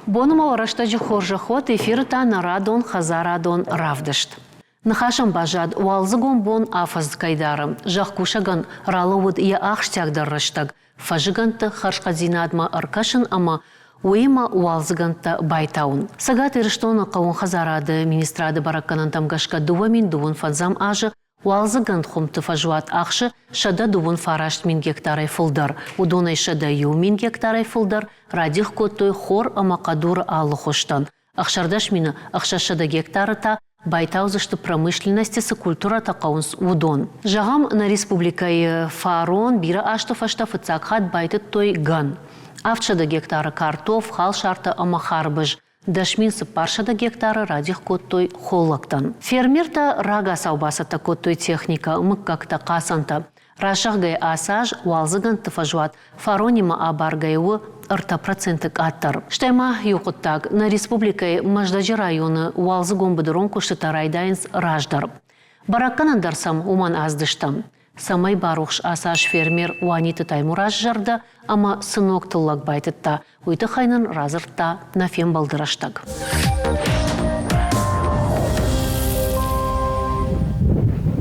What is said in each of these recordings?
Бонума раштаджи хоржахот эфирта на радон хазарадон равдышт. Нахашам бажад уалзыгон бон афаз кайдарым. Жахкушаган раловуд я ахштягдар раштаг. Фажиганта харшкадзинадма аркашын ама уэма уалзыганта байтаун. Сагат ирштона каун хазарады министрады баракканан тамгашка дувамин дувун фадзам ажы уалзыган хумты фажуат ахшы шада дувун фарашт мин гектарай фылдар. Удонай шада ю мин гектарай фылдар. Радих коттой хор амакадур аллы хоштан. Ахшардаш мина ахшашада гектарыта байтаузышты промышленности с культура такаунс удон. Жагам на республикай фарон бира аштов аштафы цакхат байтыт той ган. Авчада гектара картоф хал шарта амахарбыж. Дашминсы паршада гектара радих коттой холлактан. Фермерта рага саубасата коттой техника мыккакта касанта. Рашахгай асаж уалзыган тыфажуат фаронима абаргайвы ырта процентык аттар. Штайма юқыттаг на республикай Маждаджи районы уалзыгон быдырон куштыта райдайнс раждар. Баракканан дарсам уман аздыштам. Самай барухш асаж фермер уаниты таймураж жарда, ама сынок тыллак байтытта. Уйты хайнын разыртта нафем балдыраштаг.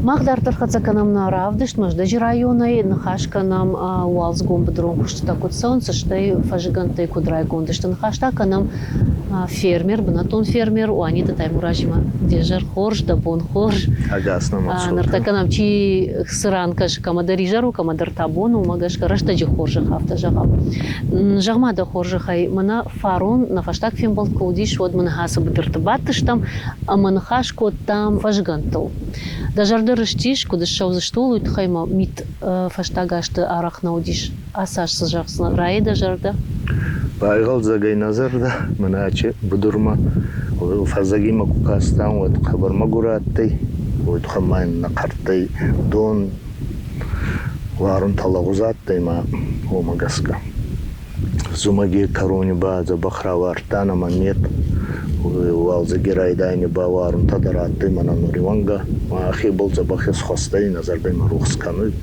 Махдар тархацаканам на равдышт, Маждаджи районы, нахашканам уалзгон быдрон куштыта кутсан, саштай фажигантай кудрай гондышты нахаштаканам фермер, бынатон фермер, уанита таймуражима дежар хорж, да бон хорж. Агасно мацута. Нартаканам чи сыран каш камадари жару, камадар табону, магашка раштаджи хоржах авта жагам. Жагмада хоржахай, мана фарон, нафаштак фембал каудиш, вот мана хаса быдырты баттыштам, а манахашко там фажигантал. Дажарды рыштиш, куда шау за штолу, и хайма мит фаштагашты арахнаудиш, асаш сажахсна рай дажарда. Байгал загай назарда, маначе будурма, фазагима кукастан, вот хабарма гураттай, вот хамайн на картай, дон, варун талагузаттай ма омагаска. Зумаги корони ба за бахравартана мамет, уалзаги райдайни ба варун тадараттай мана нуриванга, ма ахи бол за бахес хостай назардай ма рухсканы,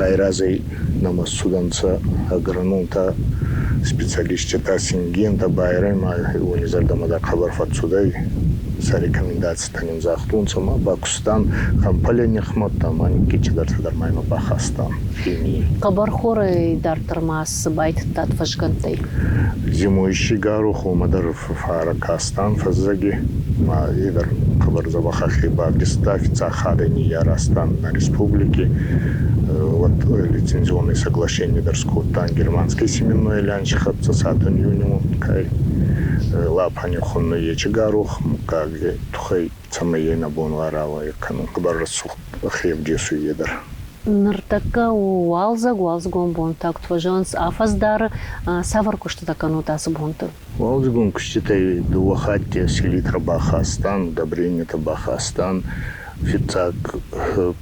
айразай нама суданца агранунта специалистчата сингента байрайма уни зардамада хабар фатсудай за рекомендации таним захтунца ма Бакустан хампале нехматта мани кичидар тадармайма Бахастан химии. Хабар хоры дартармас байттат фажгантай. Зимующий гарух умадар фаракастан фазаги ма идар хабар забахахи Багдиста офица хадани ярастан на республике. Вот лицензионные соглашения Дарскотан, германской семенной лянчиха, цасатун юниму, кай лапанюхун ечигарух, мукаги тухай цамае на бонварава, якану кабарасух хевдесу едар. Нартака уалзагон бон так тважанс афаздар саварку что такану тас бонты. Уалзагон кштитай дуахатте селитра Бахастан, удобрение-то Бахастан. Фицак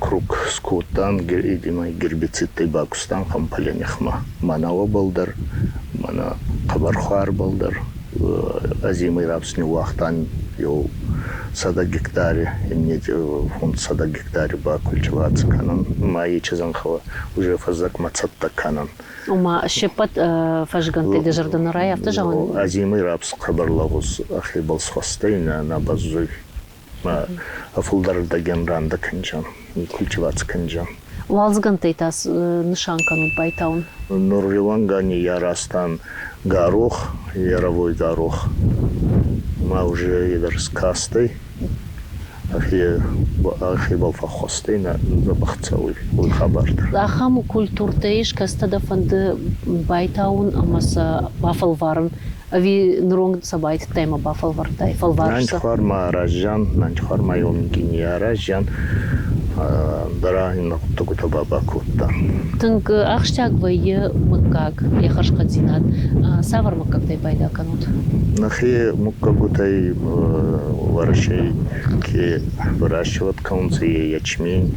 круг скотан, гербицид Бакустан, хампаленихма. Манава балдар, мана кабархар балдар, азимый рабсни уахтан, йоу сада гектаре, иметь фонд сада гектаре ба культивация канан, мои чезанхова уже фазак мацатта канан. Ума щепат фажганты дежардан рай автожан. Азимый рабс кабарлагус ахибал схостейна на базуй. Афулдар деген ранда канжан, культивация канжан. Уалзгантай тас нышанкану байтаун. Нурривангани ярастан горох, яровой горох. Ма уже идар скастай, ахи балфахостай на забахцауй хабардар. Ахам культуртейш кастада фанды байтаун амаса бафалварн. Ви нуронг сабайт тема бафалвартай фалварса. Нанчхар ма ражан, нанчхар ма йомгини ражан. Дара инна тугута баба кутта. Тынг ахштаг вайе мыкак яхашкадзинат савар мыккактай пайда канут. Нахи муккагутай варшей ки выращивают каунцы ячмень,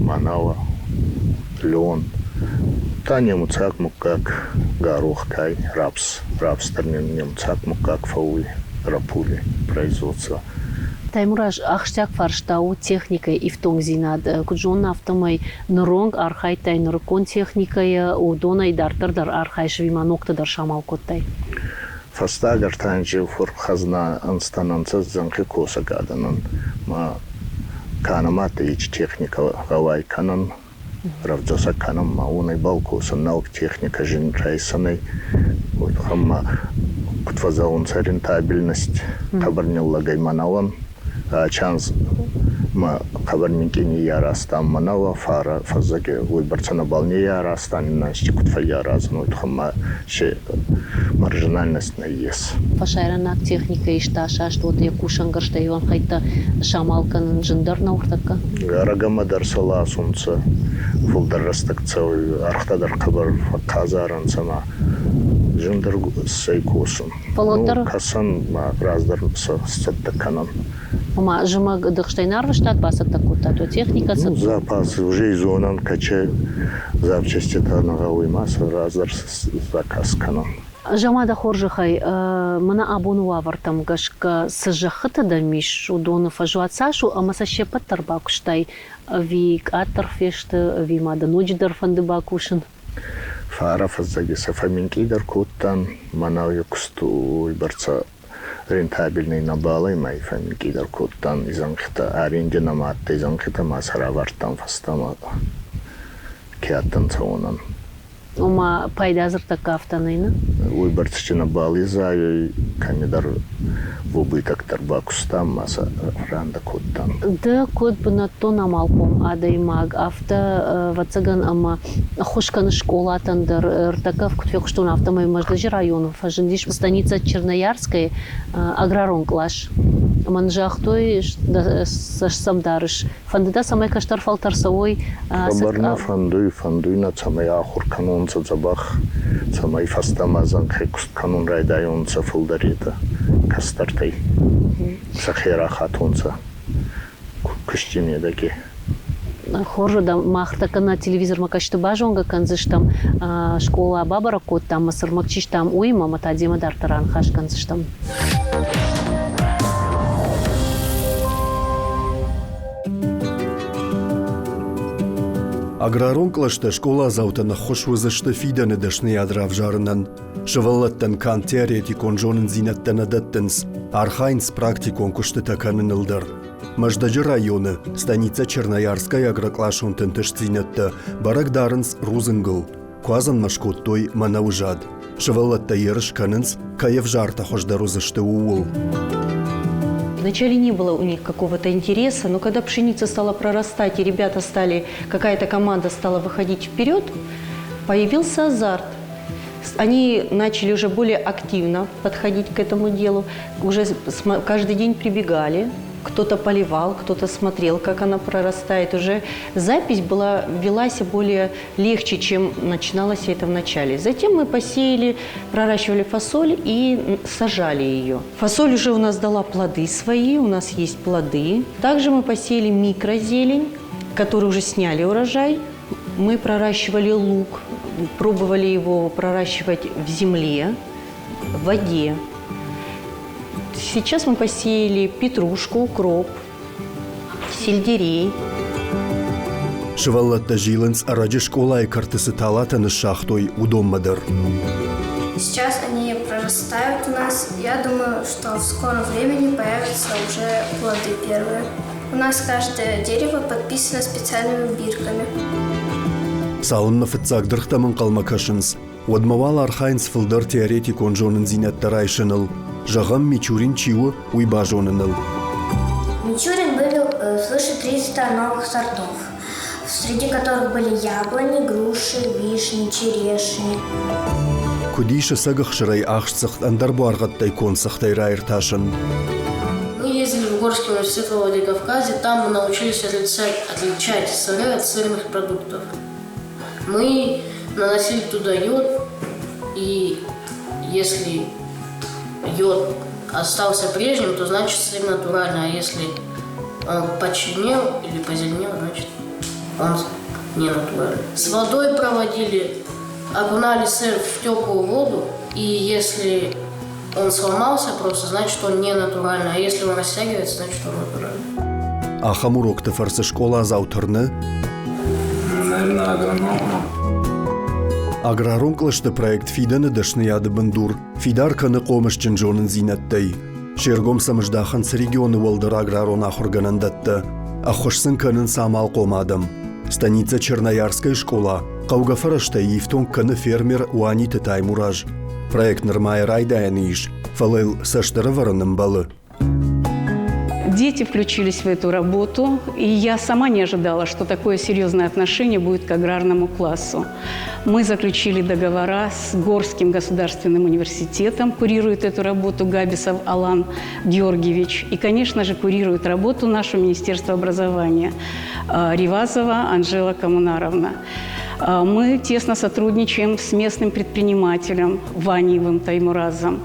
манава, лен. Таня муцак мукак горох кай рапстернен немцак мукак фауи рапули производства. Таймураж ахштяк фарштау техникой и в том зинад куджон автомой нуронг архай тай нуркон техникой удона и дартар дар архай швима нокта дар шамал коттай. фастагар танжи фур хазна анстананца занки коса гаданан ма канамат ич техника гавай канан равдоса канам ма унай балкоса наук техника жин райсанай вот хамма кутфазаунца рентабельность кабарнилла гайманаван чанс ма кабарники не ярастам манава фара фазаге выборцана балне ярастан насти кутфа яразну хамма ше маржинальность на ес. Пашайранак техника ишташа, что вот я кушангар, что и он хайта шамалкан жиндар на уртака. Рагама дарсала сумца, фулдарастакца, архтадар кабар казаран сама жиндар сайкосун. Полотар. Ну касан раздар саттаканан. Ама жима дыхштайнар штат басак такута, то техника. Ну запас уже изонан кача запчасти танага уймаса раздар заказ канан. Жамада хоржихай, мана абонуа вартам гашка сажахата да миш удону фажуацашу, а масаще паттарбакуштай вик атарфешта вимада ночдар фандыбакушин. Фара фазаги сафаминкидар куттан мана юксту барца рентабельный набалай май фаминкидар куттан изанхта аренде наматта изанхта масара вартам фастама киаттан цаунан. Ома пайдазыр така автанайна? Уйбарцычына балы заю камедар в убытактар бакустам маса ранда куттан. Да код бына тон амалком адаймаг авто вацаган ама хошканы школатандар ртакав кутфекштун автомой маждажи районов фажиндиш станица Черноярская аграрон клаш. Манжахтой самдарыш фандыда самай каштар фалтарсовой Хабарна фандуй на самай ахур канонца забах самай фастамазан хайкуст канон райдайонца фулдарита кастартай сахера хатунца куштимедаки Хоржо да махтака на телевизор макашты бажонга канзыш там школа бабара кот там масырмакчиш там уйма матадема дартаран хаш канзыш там. Аграрон клашта школа заутана хошвызышты фиданы дашны ядрав жарынан. Шываллаттан кан теоретикон жонын зинаттана даттынс. Архайнс практикон кушты таканын ылдар. Маждажы районы, станица Черноярская агроклашон тынтыш зинатты. Барагдарынс рузынгыл. Куазан машкоттой мана ужад. Шываллатта ерыш канынс, каев жарта хошдарузышты уул. Вначале не было у них какого-то интереса, но когда пшеница стала прорастать, и ребята стали, какая-то команда стала выходить вперед, появился азарт. Они начали уже более активно подходить к этому делу, уже каждый день прибегали, кто-то поливал, кто-то смотрел, как она прорастает. Уже запись велась более легче, чем начиналось это в начале. Затем мы посеяли, проращивали фасоль и сажали ее. Фасоль уже у нас дала плоды свои, у нас есть плоды. Также мы посеяли микрозелень, которую уже сняли урожай. Мы проращивали лук, пробовали его проращивать в земле, в воде. Сейчас мы посеяли петрушку, укроп, сельдерей. Шываллатта жилынс араджи школа и картысы талатаны шахтой удоммадар. Сейчас они прорастают у нас. Я думаю, что в скором времени появятся уже плоды первые. У нас каждое дерево подписано специальными бирками. Салынна фытсагдырхтамын қалмакашынс. Удмавал архайнс фылдар теоретикон жонын зинаттарайшыныл. Жагам Мичурин чиу уйбажоныныл. Мичурин вывел свыше 300 новых сортов, среди которых были яблони, груши, вишни, черешни. Кудиша сагах шрай ахшцахт андарбу аргаттай консахтай райрташын. Мы ездили в Горский университет во Владикавказе, там мы научились отличать сыры от сырных продуктов. Мы наносили туда йод, и если йод остался прежним, то значит сыр натуральный, а если он почернел или позеленел, значит он не натуральный. С водой проводили, окунали сыр в теплую воду, и если он сломался просто, значит он не натуральный, а если он растягивается, значит он натуральный. А хамурок-то фарсы школа заутырны? Наверное, агроном. Аграрон клышты проект фиданы дышныяды бындур. Фидар каны қомыш чынжонын зинеттай. Шергом самыждахын с регионы волдыр аграрон ахурганандатты. Ахошсын кынын самал қомадым. Станица Черноярская школа. Қаугафарашта ефтон кыны фермер Уаниты Таймураж. Проект нырмай райдайны иш. Фалыл саштыры варыным балы. Дети включились в эту работу, и я сама не ожидала, что такое серьезное отношение будет к аграрному классу. Мы заключили договора с Горским государственным университетом, курирует эту работу Габисов Алан Георгиевич, и, конечно же, курирует работу наше Министерство образования Ривазова Анжела Коммунаровна. Мы тесно сотрудничаем с местным предпринимателем Ваниевым Таймуразом.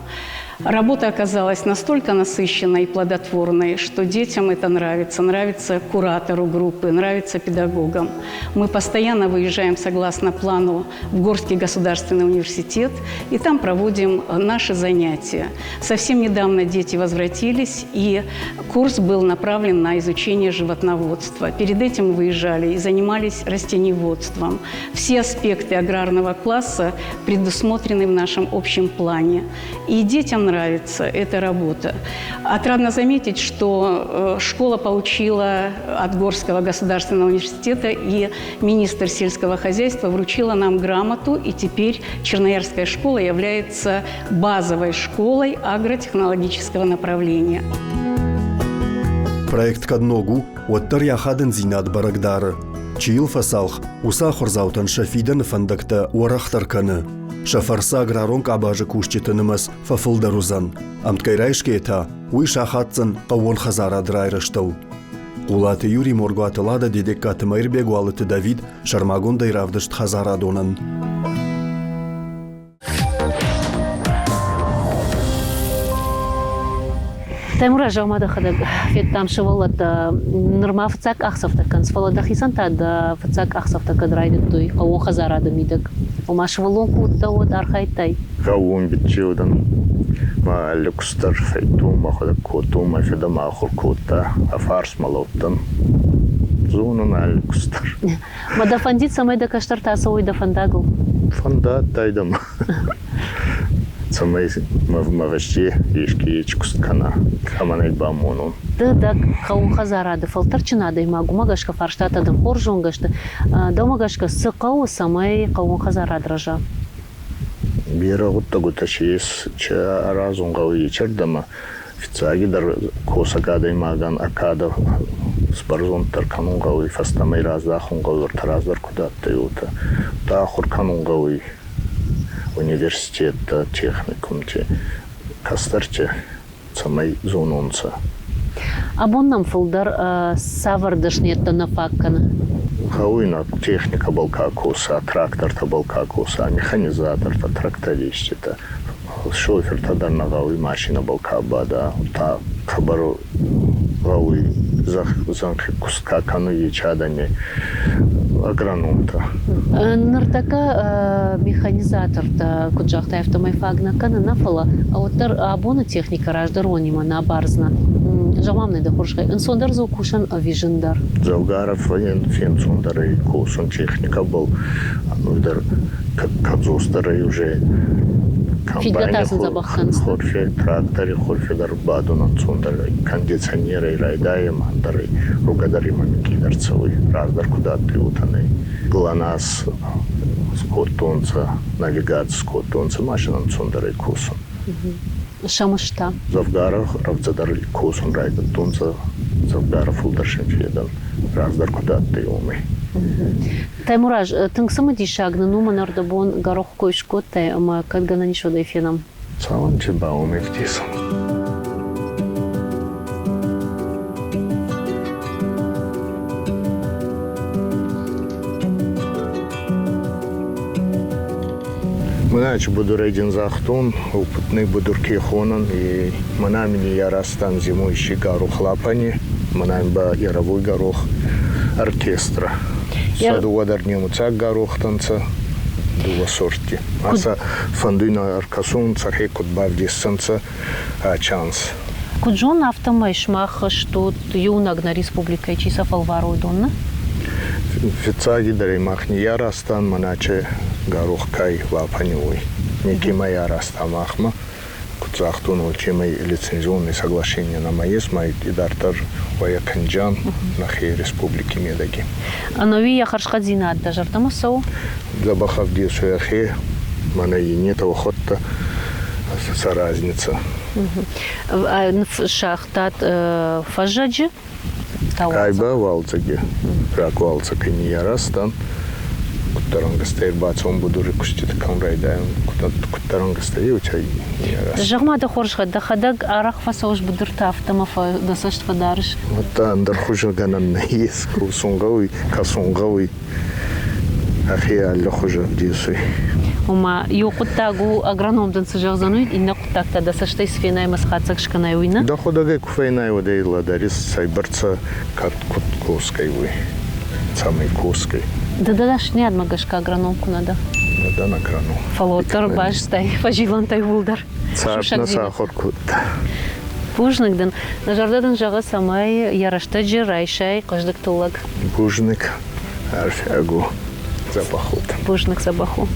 Работа оказалась настолько насыщенной и плодотворной, что детям это нравится, нравится куратору группы, нравится педагогам. Мы постоянно выезжаем согласно плану в Горский государственный университет, и там проводим наши занятия. Совсем недавно дети возвратились, и курс был направлен на изучение животноводства. Перед этим мы выезжали и занимались растениеводством. Все аспекты аграрного класса предусмотрены в нашем общем плане. И детям нравится эта работа. Отрадно заметить, что школа получила от Горского государственного университета, и министр сельского хозяйства вручила нам грамоту, и теперь Черноярская школа является базовой школой агротехнологического направления. Проект «Кадногу» оттар яхадын зинат барагдары. Чиил фасалх, уса хорзаутан шафидан фандакта уарахтар каны. Шафарса аграронг абажы кушчетынымыз фафылдарузан. Амткайрайшкета, уй шахатцын қауон хазара драйрыштау. Улаты Юрий Моргуатылада дедек катымайрбег уалыты Давид Шармагундай равдышт хазара донын. Таймура жамада хадак феттам шевалат нырма фцак ахсафта кан сфалада хисанта да фцак ахсафта кадрайдык той қауон хазара дымидык. Ома шевалон кутта от архайтай. Қауон битчеудан ма люкстар фейту ма хадак куту ма феда ма ахур кутта афарс малоттан. Зунан алюкстар. Мада фандит самай да каштарта асауй да фандагл. Фандат тайдам. Самай мавашче ешки чкусткана каманай бамонун. Да қауон хазара да фалтарчына да имагу магашка фарштата да хоржонгашта да магашка сықау самай қауон хазара дрожа. Бира гутта гуташис ча разунга уичердама фицаги дар косага имаган акада спарзон тарканунга уи фастамай раздахунга уи тараздар кудатта юта та хурканунга уи университетта техникумте кастарче самай зонунца. Абоннам фулдар савардашнетта на факкана. Хауина техника балка коса, трактор-то балка коса, механизатор-то тракторист-то, шофер-то дарнагауи машина балка бада, та хабару гауи занхи куска кану ечадане агроном-то. Нартака механизатор-то куджахта автомайфагна кана нафала, а вот абона техника раждаронима на барзна. Жамамны да хоршхай. Инсондар заукушан вижендар. Завгаров фен сондар кусон техника был, ну дар кадзостары уже комбайны хорфе тракторы хорфе дар бадунан сондар кондиционеры райдаем дар ругадари мамикидарцевый раздар куда ты утаны гланас скотонца навигация скотонца машинан сондар кусон. Шамышта. Завгаров равзадар кусон райда тонца Завгаров улдаршин федан раздар куда ты умы. Таймураж, тыңсымы дишагны нуманарда бон горох койшкоттай, ама кадгана нишо да эфенам. Салам чеба умы втисам. Мынач буду рейден захтун, опытный будурки хонан, и мынамини ярастан зимующий горох лапани, мынамба яровой горох оркестра. Саду вадарнему цак горох танца, дула сорти. Аса фандуйна аркасун цахе кутбавдисанца чанс. Куджон автомайшмах, что юнаг на республика Чисаф Алвару Донна? Фицаги дарей махни ярастан, маначе гарух кай вапанюй. Никимай арастамахма. Куцахтун учимай лицензионные соглашения на маесмай и дартар Ваяканджан нахи республики Медаги. А нови я харшхадзина дажартама соу? Забахав дисуяхе, мана и нет охота с разница. Шахтат фажаджи? Кайба валцаги, рак валцаги не ярастан. Кутаранга стоит бацом буду рекустить камрайдаем. Кутаранга стоит у тебя не ярастан. Жахмада хоршха дахадаг арах фасауш будурта автомафа дасашт фадарыш. Вот там дархужа ганан наис, кусунгауи, касунгауи. Ахи аллахужа дисуй. Ума юкуттагу агрономдан сажагзануит инна куттакта дасаштай сфенай масхацак шканай уйна? Да ходагай куфейнай водейла дарис сайбарца кат куткоской уй. Самой коской. Да шни адмагашка агрономку надо. Да на крану. Фалотар баштай, фажилантай вулдар. Царп на сахар кутта. Пужникдан. На жардадан жага самай яраштаджи райшай каждак тулаг. Пужник арфягу запахут. Пужник забаху.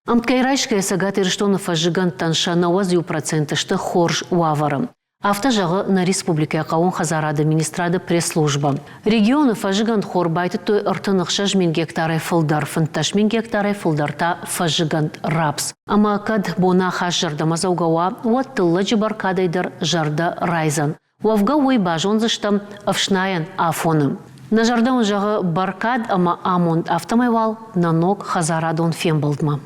Амткайрайшкая сагат ирштона фажиган танша на уазью процента что хорж уаварам. Автожага на республике Акаон Хазара администрада пресс-служба. Регионы фажиган хорбайты той артанық 6000 гектары фылдар, фынташ 1000 гектары фылдарта фажиган рапс. Ама кад бона хаш жарда мазаугауа, уат тылла жибаркадайдар жарда райзан. Уавга уй бажон заштам авшнаян афоным. На жарда он жағы баркад ама амонд автомайвал на ног Хазара дон фембалдма.